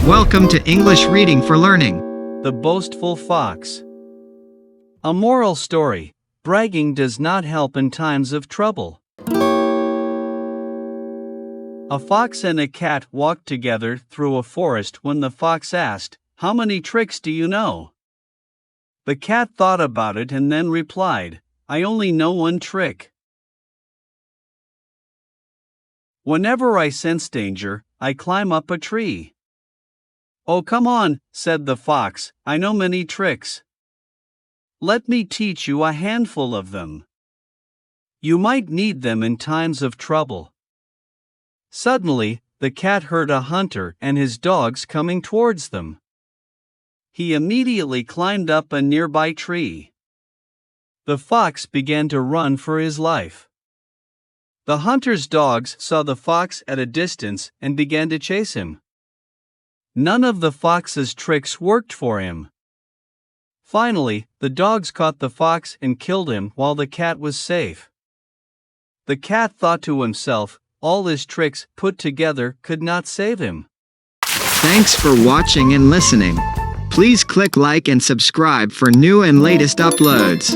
Welcome to English Reading for Learning. The Boastful Fox. A moral story: bragging does not help in times of trouble. A fox and a cat walked together through a forest when the fox asked, "How many tricks do you know?" The cat thought about it and then replied, "I only know one trick. Whenever I sense danger, I climb up a tree." "Oh, come on," said the fox, "I know many tricks. Let me teach you a handful of them. You might need them in times of trouble." Suddenly, the cat heard a hunter and his dogs coming towards them. He immediately climbed up a nearby tree. The fox began to run for his life. The hunter's dogs saw the fox at a distance and began to chase him. None of the fox's tricks worked for him. Finally, the dogs caught the fox and killed him while the cat was safe. The cat thought to himself, all his tricks put together could not save him. Thanks for watching and listening. Please click like and subscribe for new and latest uploads.